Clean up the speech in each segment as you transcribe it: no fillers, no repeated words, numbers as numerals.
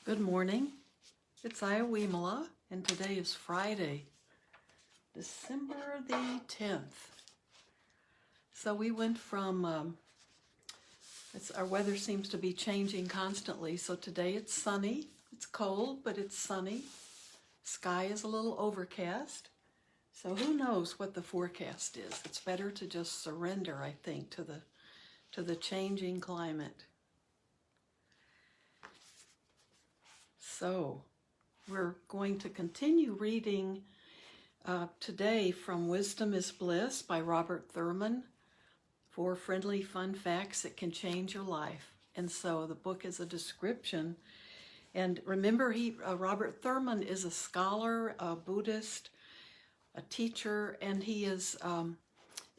Good morning. It's Ayya Vimala, and today is Friday, December the 10th. So we went from, our weather seems to be changing constantly. So today it's sunny. It's cold, but it's sunny. Sky is a little overcast. So who knows what the forecast is? It's better to just surrender, I think, to the changing climate. So we're going to continue reading today from Wisdom is Bliss by Robert Thurman. 4 friendly fun facts that can change your life. And so the book is a description. And remember, Robert Thurman is a scholar, a Buddhist, a teacher, and he is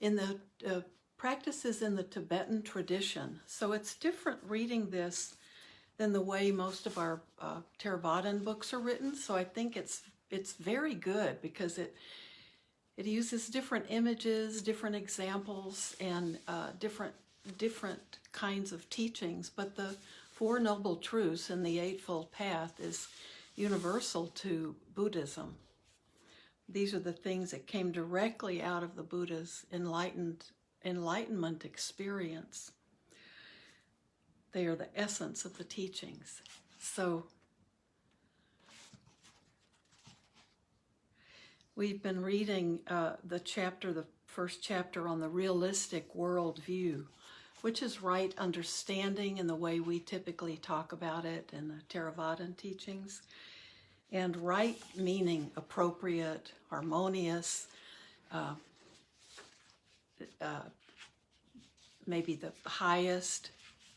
in the practices in the Tibetan tradition. So it's different reading this than the way most of our Theravadan books are written. So I think it's very good because it uses different images, different examples, and different kinds of teachings. But the 4 Noble Truths in the Eightfold Path is universal to Buddhism. These are the things that came directly out of the Buddha's enlightenment experience. They are the essence of the teachings. So we've been reading the first chapter on the realistic worldview, which is right understanding in the way we typically talk about it in the Theravadan teachings. And right meaning appropriate, harmonious, maybe the highest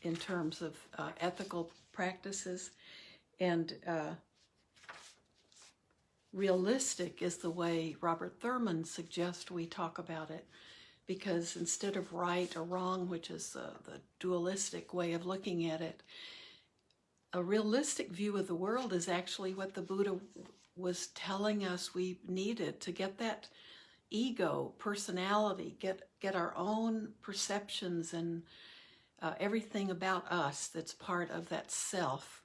in terms of ethical practices, and realistic is the way Robert Thurman suggests we talk about it, because instead of right or wrong, which is the dualistic way of looking at it, a realistic view of the world is actually what the Buddha was telling us we needed to get that ego, personality, get our own perceptions and everything about us that's part of that self,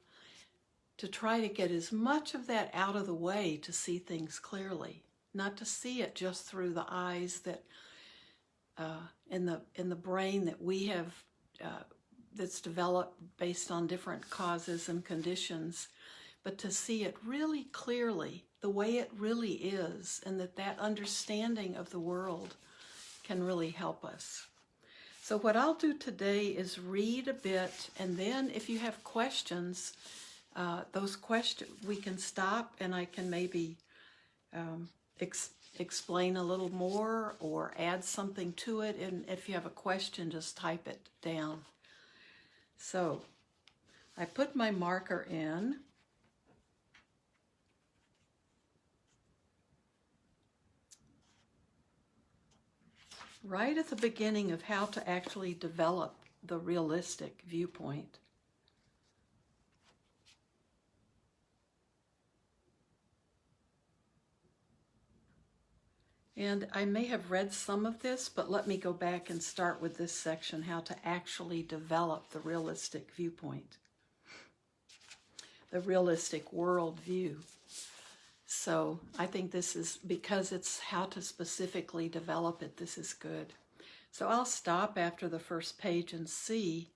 to try to get as much of that out of the way to see things clearly, not to see it just through the eyes that in the brain that we have that's developed based on different causes and conditions, but to see it really clearly the way it really is, and that understanding of the world can really help us. So what I'll do today is read a bit, and then if you have questions, those questions we can stop and I can maybe explain a little more or add something to it. And if you have a question, just type it down. So I put my marker in. Right at the beginning of how to actually develop the realistic viewpoint. And I may have read some of this, but let me go back and start with this section, how to actually develop the realistic viewpoint, the realistic worldview. So I think this is, because it's how to specifically develop it, this is good. So I'll stop after the first page and see.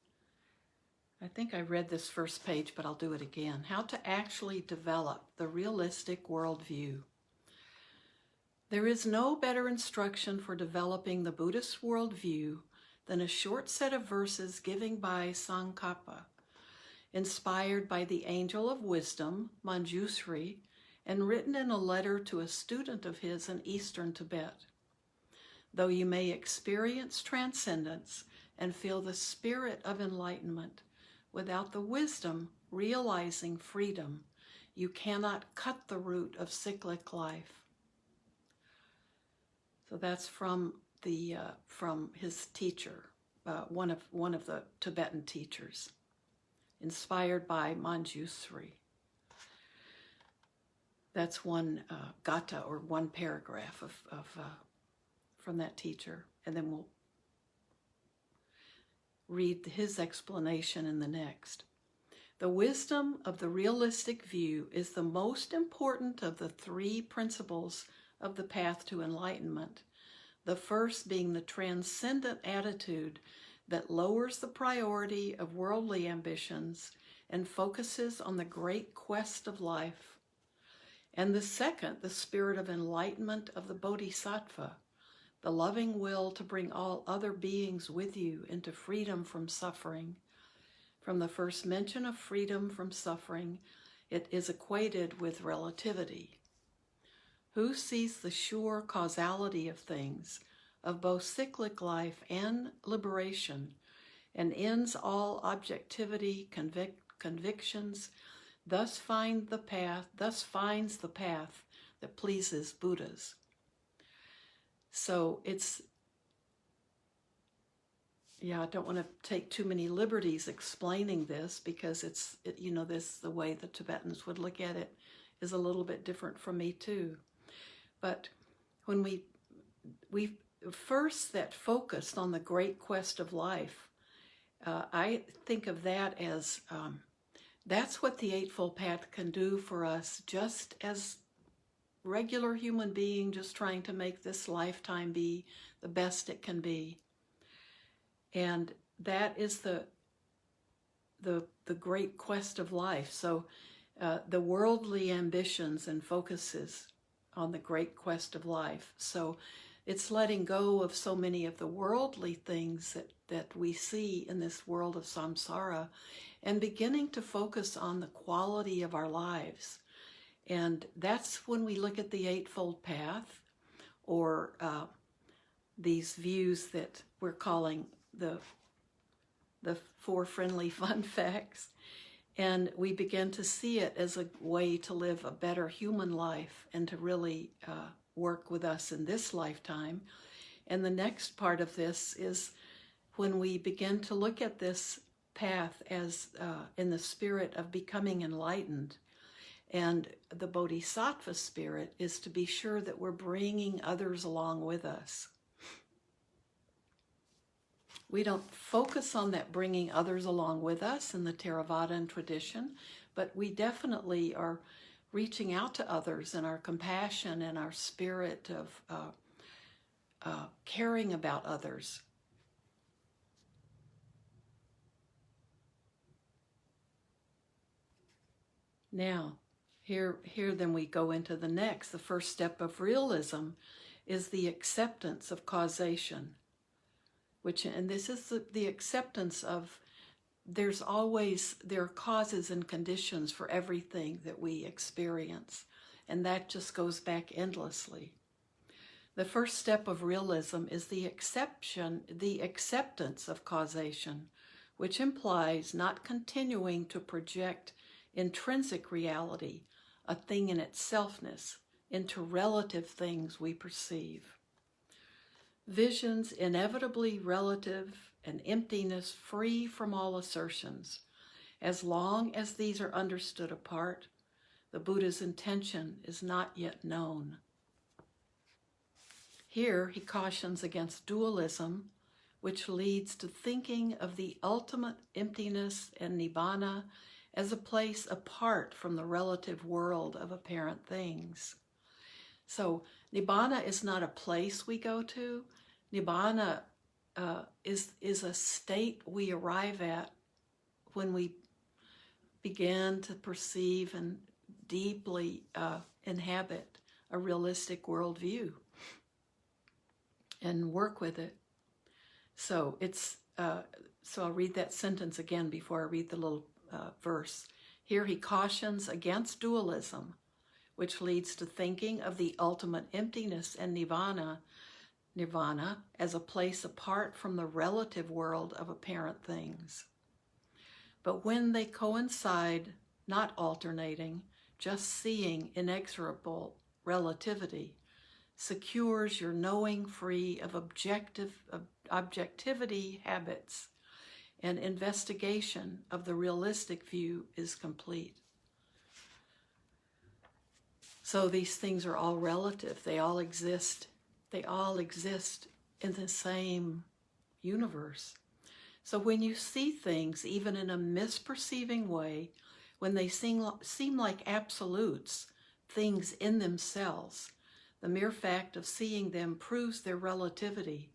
I think I read this first page, but I'll do it again. How to actually develop the realistic worldview. There is no better instruction for developing the Buddhist worldview than a short set of verses given by Tsongkhapa, inspired by the Angel of Wisdom, Manjusri, and written in a letter to a student of his in eastern Tibet. Though you may experience transcendence and feel the spirit of enlightenment, without the wisdom realizing freedom, you cannot cut the root of cyclic life. So that's from his teacher, one of the Tibetan teachers, inspired by Manjusri. That's one gata, or one paragraph from that teacher, and then we'll read his explanation in the next. The wisdom of the realistic view is the most important of the three principles of the path to enlightenment. The first being the transcendent attitude that lowers the priority of worldly ambitions and focuses on the great quest of life. And the second, the spirit of enlightenment of the Bodhisattva, the loving will to bring all other beings with you into freedom from suffering. From the first mention of freedom from suffering, it is equated with relativity. Who sees the sure causality of things, of both cyclic life and liberation, and ends all objectivity, convictions, thus finds the path that pleases Buddhas. So I don't want to take too many liberties explaining this, because this, the way the Tibetans would look at it is a little bit different from me too. But when we first that focused on the great quest of life, I think of that as that's what the Eightfold Path can do for us, just as regular human being just trying to make this lifetime be the best it can be. And that is the great quest of life. So the worldly ambitions and focuses on the great quest of life. So it's letting go of so many of the worldly things that we see in this world of samsara, and beginning to focus on the quality of our lives. And that's when we look at the Eightfold Path, or these views that we're calling the Four Friendly Fun Facts, and we begin to see it as a way to live a better human life and to really work with us in this lifetime. And the next part of this is when we begin to look at this path as in the spirit of becoming enlightened. And the Bodhisattva spirit is to be sure that we're bringing others along with us. We don't focus on that bringing others along with us in the Theravadan tradition, but we definitely are reaching out to others in our compassion and our spirit of caring about others. Now, here then we go into the next. The first step of realism is the acceptance of causation, and this is the acceptance of there are causes and conditions for everything that we experience, and that just goes back endlessly. The first step of realism is the acceptance of causation, which implies not continuing to project intrinsic reality, a thing in itselfness, into relative things we perceive. Visions inevitably relative and emptiness free from all assertions. As long as these are understood apart, the Buddha's intention is not yet known. Here he cautions against dualism, which leads to thinking of the ultimate emptiness and nibbana as a place apart from the relative world of apparent things. So nibbana is not a place we go to. Nibbana is a state we arrive at when we begin to perceive and deeply inhabit a realistic worldview and work with it. So so I'll read that sentence again before I read the little verse. Here he cautions against dualism, which leads to thinking of the ultimate emptiness and nirvana as a place apart from the relative world of apparent things. But when they coincide, not alternating, just seeing inexorable relativity, secures your knowing free of objectivity habits, and investigation of the realistic view is complete. So these things are all relative. They all exist in the same universe. So when you see things, even in a misperceiving way, when they seem like absolutes, things in themselves, the mere fact of seeing them proves their relativity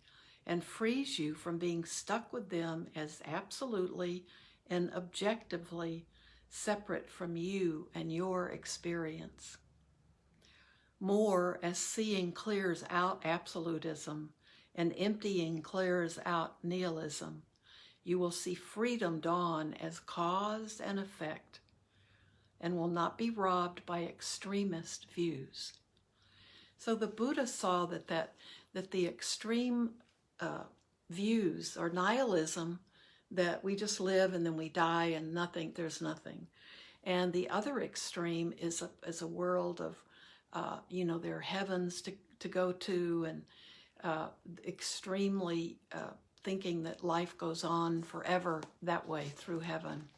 and frees you from being stuck with them as absolutely and objectively separate from you and your experience. More as seeing clears out absolutism and emptying clears out nihilism, you will see freedom dawn as cause and effect and will not be robbed by extremist views. So the Buddha saw that the extreme views or nihilism, that we just live and then we die and there's nothing. And the other extreme is a world of, there are heavens to go to, and extremely thinking that life goes on forever that way through heaven.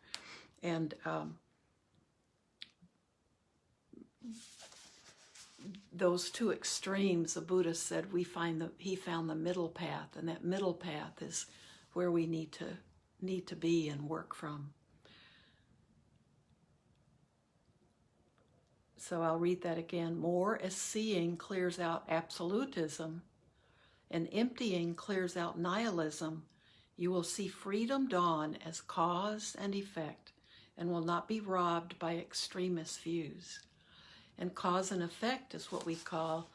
And those two extremes, the Buddha said, he found the middle path, and that middle path is where we need to be and work from. So I'll read that again. More as seeing clears out absolutism and emptying clears out nihilism, you will see freedom dawn as cause and effect and will not be robbed by extremist views. And cause and effect is what we call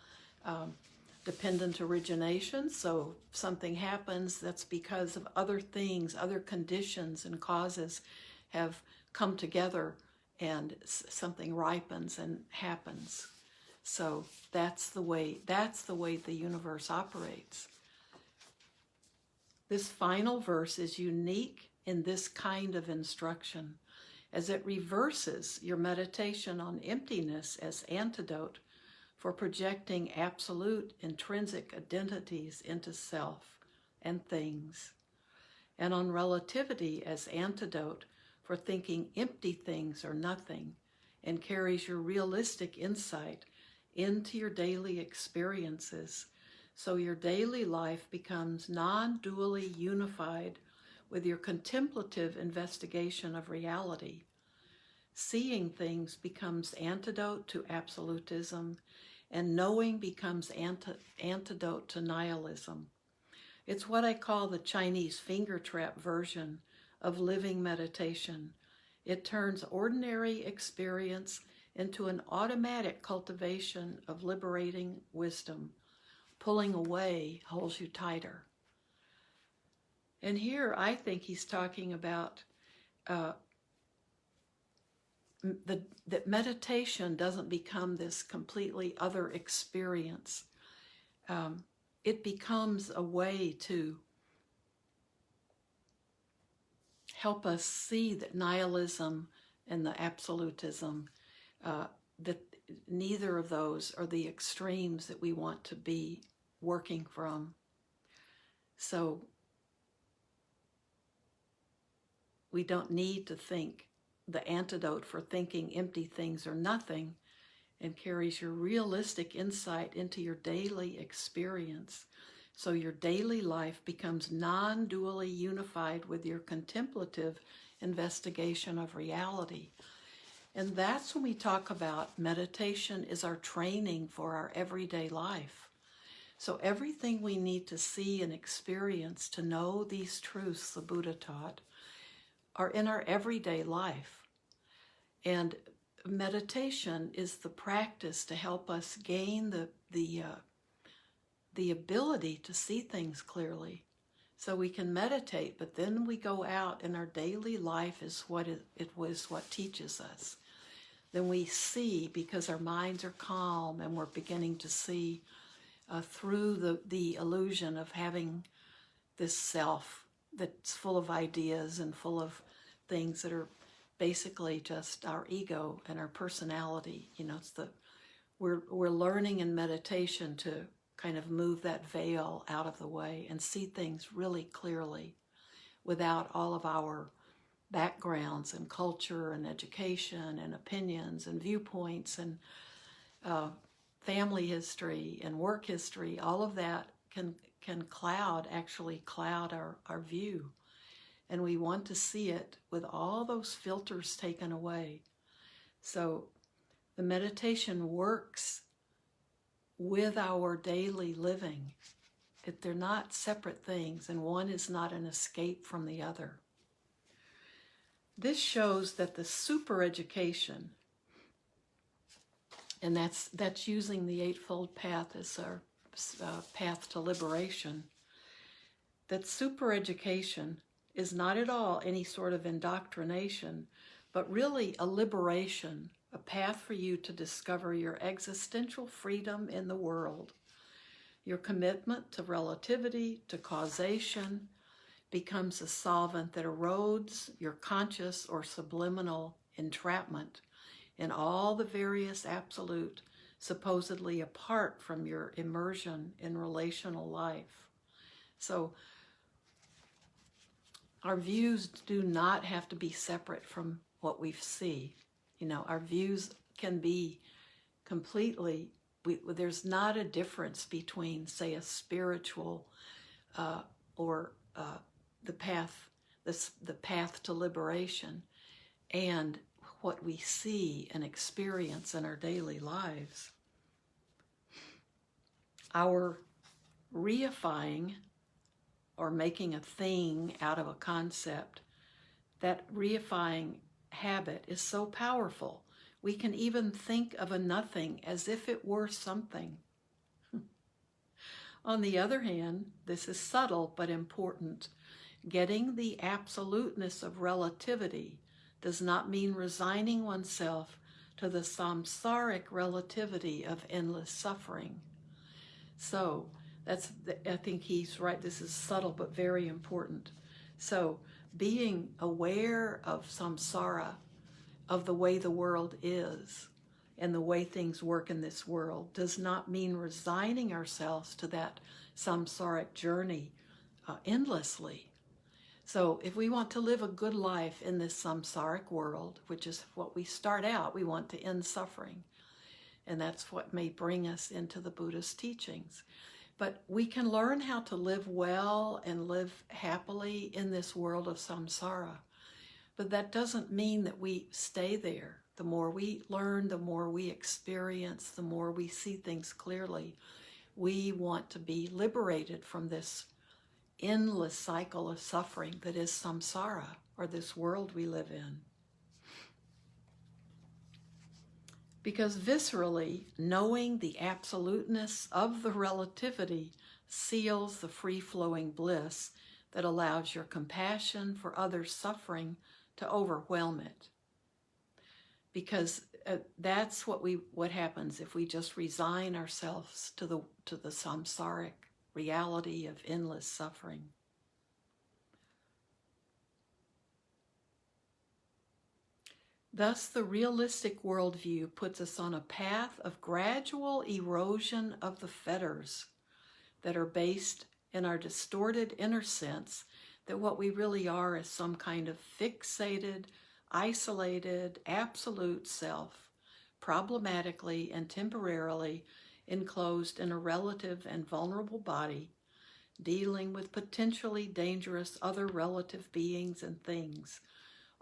dependent origination. So if something happens, that's because of other things, other conditions and causes have come together, and something ripens and happens. So that's the way the universe operates. This final verse is unique in this kind of instruction, as it reverses your meditation on emptiness as antidote for projecting absolute intrinsic identities into self and things, and on relativity as antidote for thinking empty things are nothing, and carries your realistic insight into your daily experiences, so your daily life becomes non-dually unified with your contemplative investigation of reality. Seeing things becomes antidote to absolutism, and knowing becomes antidote to nihilism. It's what I call the Chinese finger trap version of living meditation. It turns ordinary experience into an automatic cultivation of liberating wisdom. Pulling away holds you tighter. And here I think he's talking about that meditation doesn't become this completely other experience. It becomes a way to help us see that nihilism and the absolutism, that neither of those are the extremes that we want to be working from. So we don't need to think the antidote for thinking empty things are nothing, and carries your realistic insight into your daily experience. So your daily life becomes non-dually unified with your contemplative investigation of reality. And that's when we talk about meditation is our training for our everyday life. So everything we need to see and experience to know these truths the Buddha taught are in our everyday life. And meditation is the practice to help us gain the ability to see things clearly. So we can meditate, but then we go out and our daily life is what what teaches us. Then we see, because our minds are calm and we're beginning to see through the illusion of having this self that's full of ideas and full of things that are basically just our ego and our personality. We're learning in meditation to kind of move that veil out of the way and see things really clearly without all of our backgrounds and culture and education and opinions and viewpoints and family history and work history. All of that can actually cloud our view. and we want to see it with all those filters taken away. So the meditation works with our daily living. They're not separate things, and one is not an escape from the other. This shows that the super education, and that's using the Eightfold Path as our path to liberation, that super education is not at all any sort of indoctrination, but really a liberation, a path for you to discover your existential freedom in the world. Your commitment to relativity, to causation, becomes a solvent that erodes your conscious or subliminal entrapment in all the various absolute, supposedly apart from your immersion in relational life. So our views do not have to be separate from what we see. Our views can be completely, there's not a difference between, say, a spiritual or the path to liberation and what we see and experience in our daily lives. Our reifying or making a thing out of a concept, that reifying habit is so powerful. We can even think of a nothing as if it were something. On the other hand, this is subtle but important. Getting the absoluteness of relativity does not mean resigning oneself to the samsaric relativity of endless suffering. So I think he's right. This is subtle but very important. So being aware of samsara, of the way the world is and the way things work in this world, does not mean resigning ourselves to that samsaric journey endlessly. So if we want to live a good life in this samsaric world, which is what we start out, we want to end suffering. And that's what may bring us into the Buddhist teachings. But we can learn how to live well and live happily in this world of samsara. But that doesn't mean that we stay there. The more we learn, the more we experience, the more we see things clearly. We want to be liberated from this endless cycle of suffering that is samsara, or this world we live in. Because viscerally, knowing the absoluteness of the relativity seals the free-flowing bliss that allows your compassion for others' suffering to overwhelm it. Because that's what happens if we just resign ourselves to the samsaric reality of endless suffering. Thus, the realistic worldview puts us on a path of gradual erosion of the fetters that are based in our distorted inner sense that what we really are is some kind of fixated, isolated, absolute self, problematically and temporarily enclosed in a relative and vulnerable body, dealing with potentially dangerous other relative beings and things,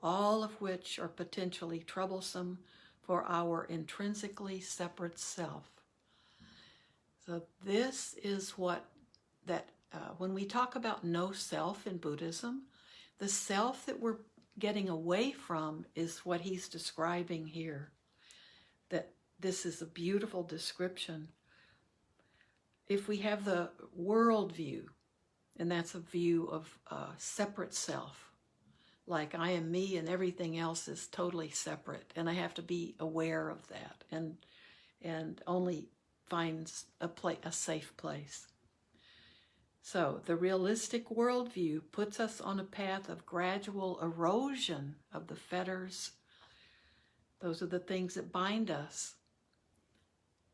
all of which are potentially troublesome for our intrinsically separate self. So this is when we talk about no self in Buddhism, the self that we're getting away from is what he's describing here. That this is a beautiful description. If we have the world view, and that's a view of separate self, like I am me and everything else is totally separate, and I have to be aware of that and only find a safe place. So the realistic worldview puts us on a path of gradual erosion of the fetters. Those are the things that bind us.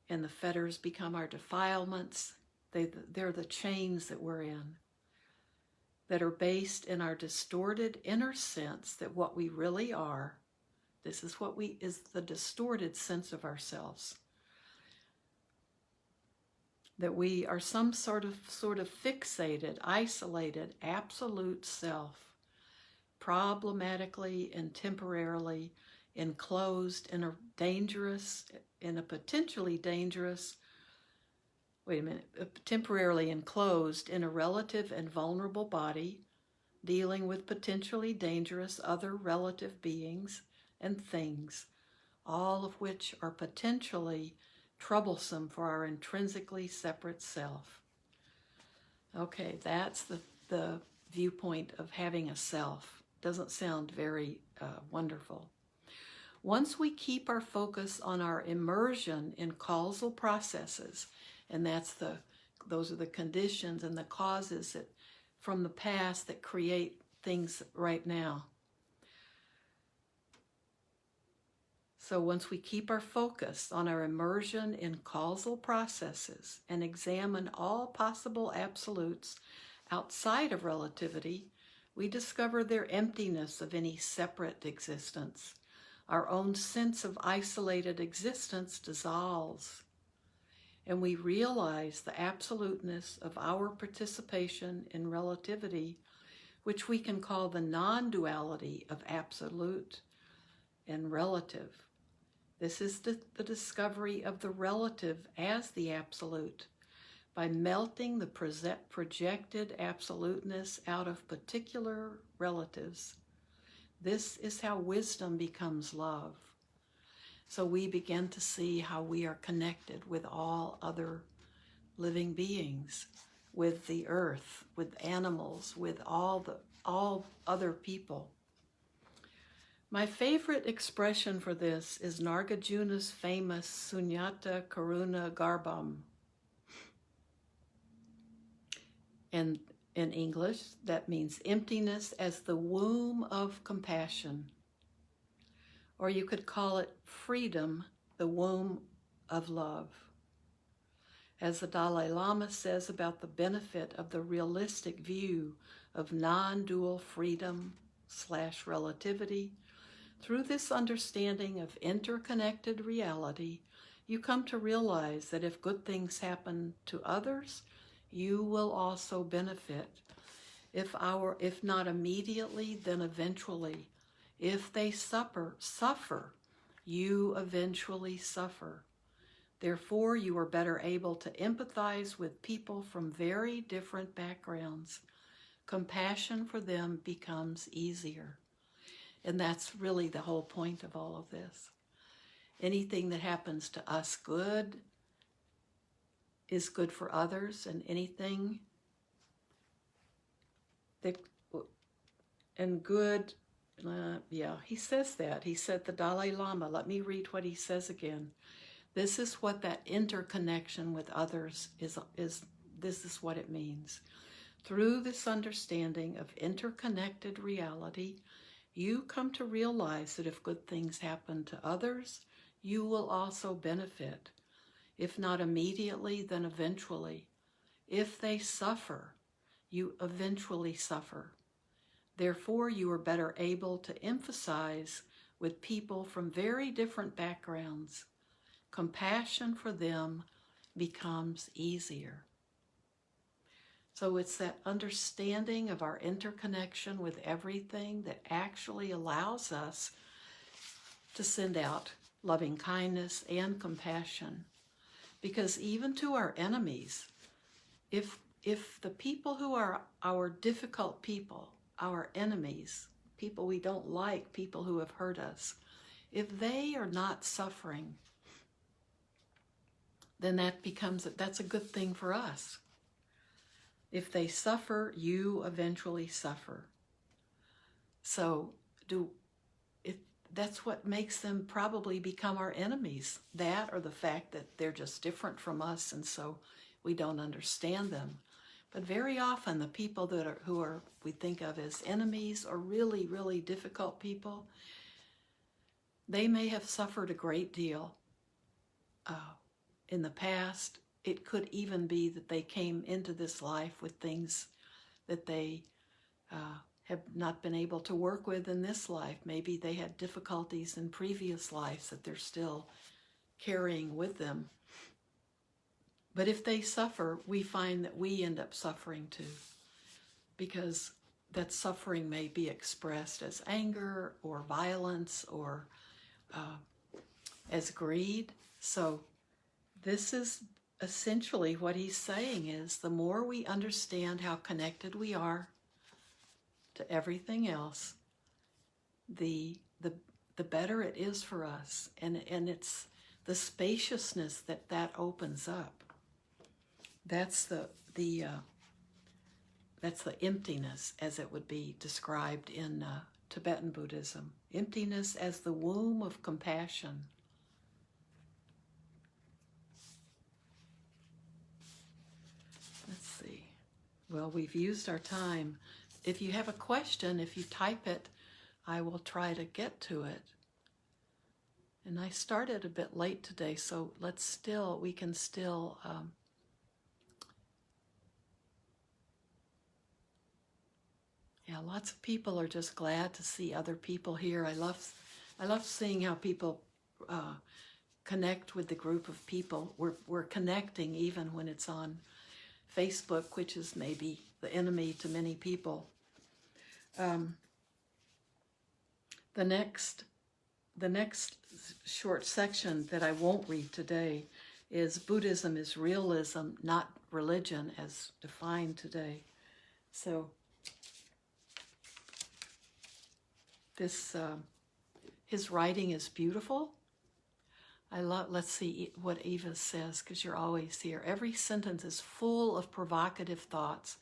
And the fetters become our defilements. They're the chains that we're in, that are based in our distorted inner sense that what we really are, this is is the distorted sense of ourselves. That we are some sort of fixated, isolated, absolute self problematically and temporarily enclosed in a potentially dangerous, temporarily enclosed in a relative and vulnerable body, dealing with potentially dangerous other relative beings and things, all of which are potentially troublesome for our intrinsically separate self. Okay, that's the viewpoint of having a self. Doesn't sound very wonderful. Once we keep our focus on our immersion in causal processes, and those are the conditions and the causes that from the past that create things right now. So once we keep our focus on our immersion in causal processes and examine all possible absolutes outside of relativity, we discover their emptiness of any separate existence. Our own sense of isolated existence dissolves, and we realize the absoluteness of our participation in relativity, which we can call the non-duality of absolute and relative. This is the discovery of the relative as the absolute. By melting the projected absoluteness out of particular relatives, this is how wisdom becomes love. So we begin to see how we are connected with all other living beings, with the earth, with animals, with all other people. My favorite expression for this is Nagarjuna's famous Sunyata Karuna Garbham. And in English, that means emptiness as the womb of compassion. Or you could call it freedom, the womb of love. As the Dalai Lama says about the benefit of the realistic view of non-dual freedom/relativity, through this understanding of interconnected reality, you come to realize that if good things happen to others, you will also benefit. If not immediately, then eventually. If they suffer, you eventually suffer. Therefore, you are better able to empathize with people from very different backgrounds. Compassion for them becomes easier. And that's really the whole point of all of this. Anything that happens to us good is good for others, and anything that, and good, he says that. He said, the Dalai Lama, let me read what he says again. This is what that interconnection with others is. This is what it means. Through this understanding of interconnected reality, you come to realize that if good things happen to others, you will also benefit. If not immediately, then eventually. If they suffer, you eventually suffer. Therefore, you are better able to emphasize with people from very different backgrounds. Compassion for them becomes easier. So it's that understanding of our interconnection with everything that actually allows us to send out loving kindness and compassion. Because even to our enemies, if the people who are our difficult people, our enemies, people we don't like, people who have hurt us, if they are not suffering, then that's a good thing for us. If they suffer, you eventually suffer. So that's what makes them probably become our enemies. That or the fact that they're just different from us, and so we don't understand them. But very often the people who we think of as enemies or really, really difficult people, they may have suffered a great deal in the past. It could even be that they came into this life with things that they have not been able to work with in this life. Maybe they had difficulties in previous lives that they're still carrying with them. But if they suffer, we find that we end up suffering too, because that suffering may be expressed as anger or violence or as greed. So this is essentially what he's saying is the more we understand how connected we are to everything else, the better it is for us. And it's the spaciousness that opens up. That's the emptiness as it would be described in Tibetan Buddhism. Emptiness as the womb of compassion. Let's see. Well, we've used our time. If you have a question, if you type it, I will try to get to it. And I started a bit late today, so we can still lots of people are just glad to see other people here. I love seeing how people connect with the group of people. We're connecting even when it's on Facebook, which is maybe the enemy to many people. The next short section that I won't read today is Buddhism is realism, not religion, as defined today. So this his writing is beautiful. Let's see what Eva says, because you're always here. Every sentence is full of provocative thoughts.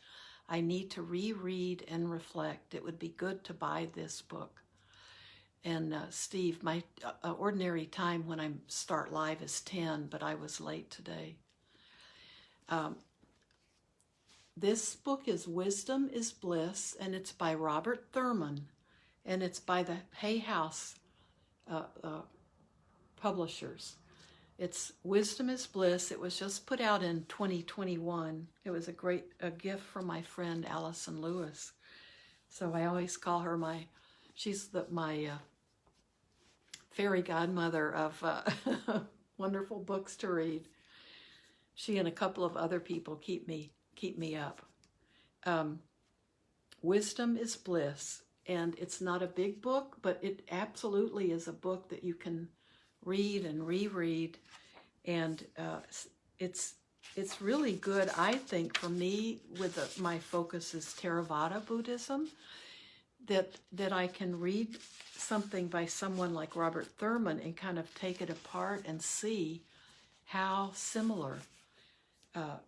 I need to reread and reflect. It would be good to buy this book. And Steve, my ordinary time when I start live is 10, but I was late today. This book is Wisdom is Bliss, and it's by Robert Thurman, and it's by the Hay House publishers. It's Wisdom is Bliss. It was just put out in 2021. It was a gift from my friend Allison Lewis. So I always call her she's my fairy godmother of wonderful books to read. She and a couple of other people keep me up. Wisdom is Bliss, and it's not a big book, but it absolutely is a book that you can read and reread, and it's really good. I think for me, my focus is Theravada Buddhism, that I can read something by someone like Robert Thurman and kind of take it apart and see how similar.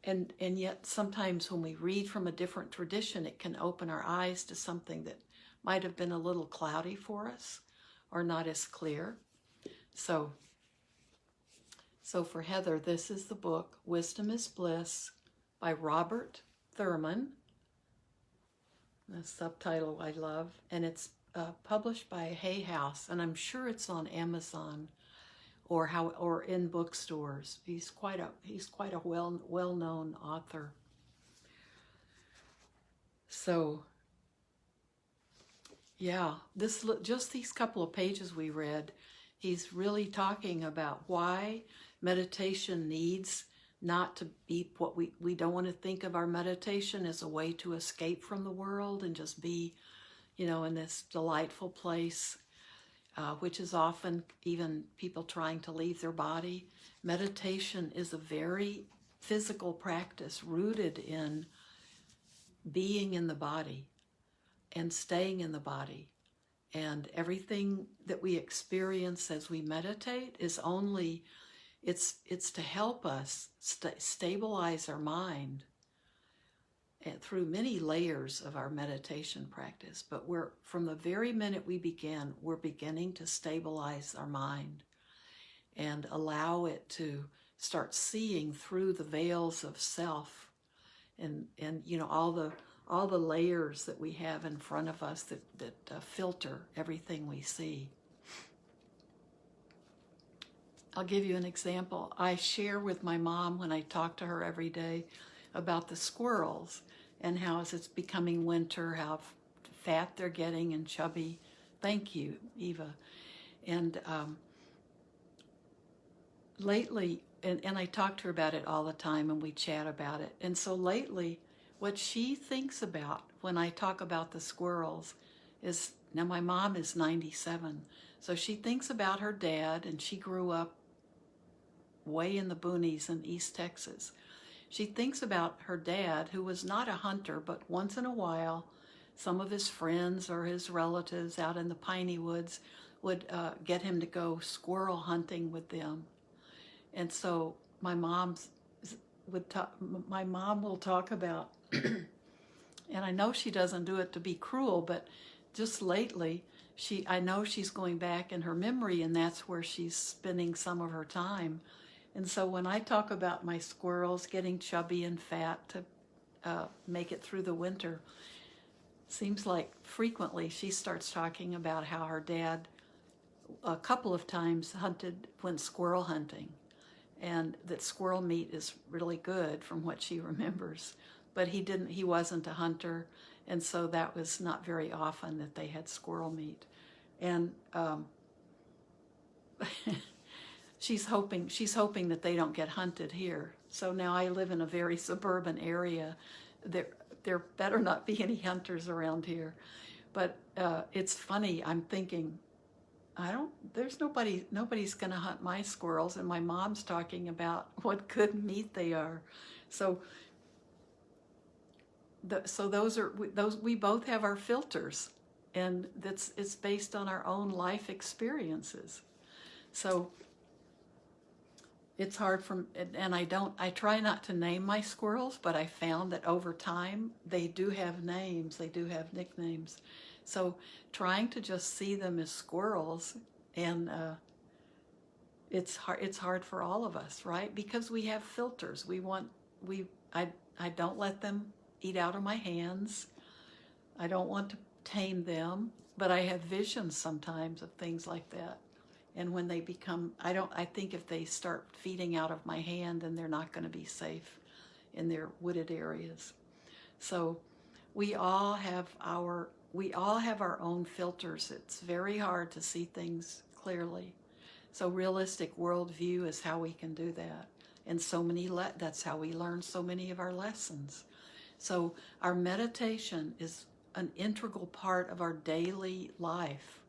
And yet sometimes when we read from a different tradition, it can open our eyes to something that might have been a little cloudy for us or not as clear. So for Heather, this is the book, Wisdom is Bliss by Robert Thurman. The subtitle I love, and it's published by Hay House, and I'm sure it's on Amazon or in bookstores. He's quite a well-known author. So yeah, just these couple of pages we read, he's really talking about why meditation needs not to be what we don't want to think of our meditation as a way to escape from the world and just be, in this delightful place, which is often even people trying to leave their body. Meditation is a very physical practice rooted in being in the body and staying in the body. And everything that we experience as we meditate is only, it's to help us stabilize our mind and through many layers of our meditation practice. But from the very minute we begin, we're beginning to stabilize our mind and allow it to start seeing through the veils of self and all the layers that we have in front of us that filter everything we see. I'll give you an example. I share with my mom when I talk to her every day about the squirrels and how as it's becoming winter, how fat they're getting and chubby. Thank you, Eva. And lately, and I talk to her about it all the time and we chat about it. And so lately, what she thinks about when I talk about the squirrels is, now my mom is 97, so she thinks about her dad, and she grew up way in the boonies in East Texas. She thinks about her dad, who was not a hunter, but once in a while, some of his friends or his relatives out in the piney woods would get him to go squirrel hunting with them. And so my mom will talk about, and I know she doesn't do it to be cruel, but just lately, I know she's going back in her memory, and that's where she's spending some of her time. And so when I talk about my squirrels getting chubby and fat to make it through the winter, seems like frequently she starts talking about how her dad a couple of times went squirrel hunting, and that squirrel meat is really good from what she remembers. But he wasn't a hunter, and so that was not very often that they had squirrel meat. And she's hoping that they don't get hunted here. So now I live in a very suburban area. There better not be any hunters around here. But it's funny, I'm thinking, nobody's going to hunt my squirrels, and my mom's talking about what good meat they are. So we both have our filters, and it's based on our own life experiences. So it's hard and I try not to name my squirrels, but I found that over time they do have names, they do have nicknames. So trying to just see them as squirrels, and it's hard for all of us, right? Because we have filters. I don't let them eat out of my hands. I don't want to tame them, but I have visions sometimes of things like that. And when they become, I think if they start feeding out of my hand, then they're not going to be safe in their wooded areas. So we all have our own filters. It's very hard to see things clearly. So realistic worldview is how we can do that. And that's how we learn so many of our lessons. So our meditation is an integral part of our daily life,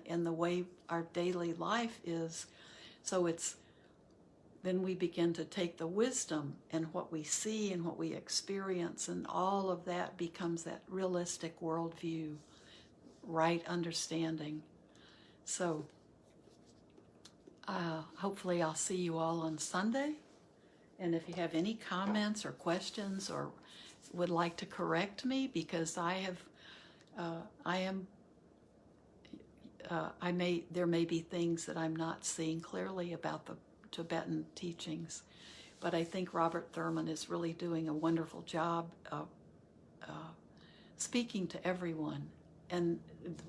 and the way our daily life is. So then we begin to take the wisdom and what we see and what we experience, and all of that becomes that realistic worldview, right understanding. So hopefully I'll see you all on Sunday. And if you have any comments or questions, or would like to correct me, because there may be things that I'm not seeing clearly about the Tibetan teachings, but I think Robert Thurman is really doing a wonderful job of speaking to everyone, and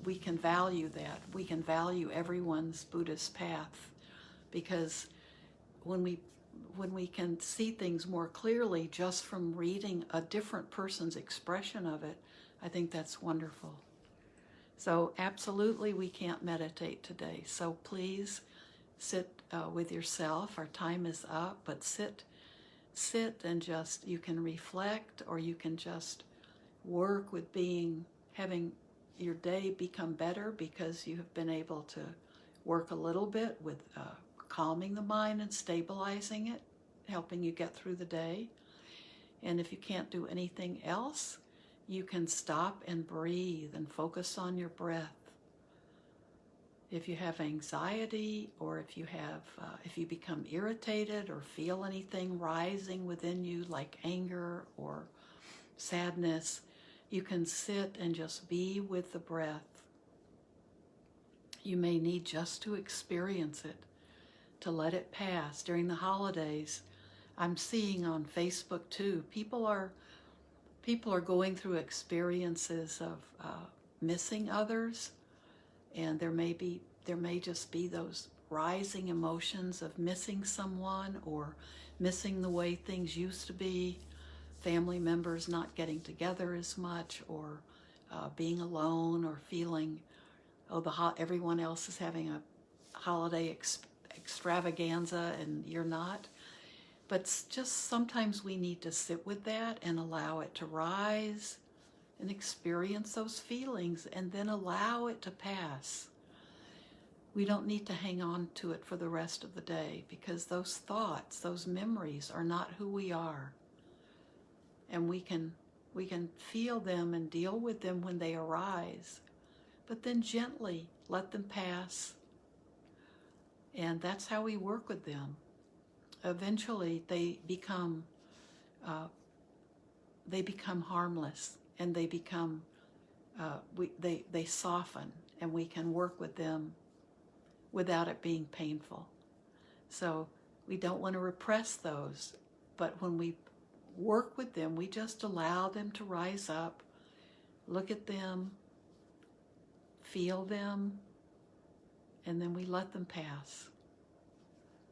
we can value that. We can value everyone's Buddhist path, because when we can see things more clearly just from reading a different person's expression of it, I think that's wonderful. So absolutely we can't meditate today. So please sit with yourself. Our time is up, but sit and just, you can reflect, or you can just work with having your day become better, because you have been able to work a little bit with calming the mind and stabilizing it, helping you get through the day. And if you can't do anything else, you can stop and breathe and focus on your breath. If you have anxiety, or if you become irritated or feel anything rising within you like anger or sadness, you can sit and just be with the breath. You may need just to experience it, to let it pass. During the holidays, I'm seeing on Facebook too, people are going through experiences of missing others, and there may just be those rising emotions of missing someone, or missing the way things used to be, family members not getting together as much, or being alone, or feeling, everyone else is having a holiday extravaganza and you're not. But just sometimes we need to sit with that and allow it to rise and experience those feelings and then allow it to pass. We don't need to hang on to it for the rest of the day, because those thoughts, those memories are not who we are. And we can feel them and deal with them when they arise, but then gently let them pass. And that's how we work with them. Eventually they become harmless, and they become they soften, and we can work with them without it being painful. So we don't want to repress those, but when we work with them, we just allow them to rise up, look at them, feel them, and then we let them pass.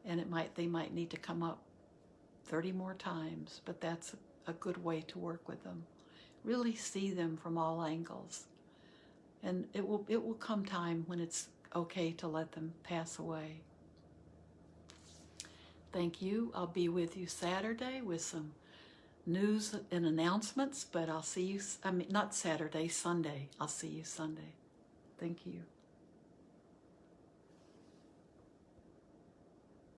And they might need to come up 30 more times, but that's a good way to work with them. Really see them from all angles. And it will come time when it's okay to let them pass away. Thank you. I'll be with you Saturday with some news and announcements, but I'll see you, not Saturday, Sunday. I'll see you Sunday. Thank you.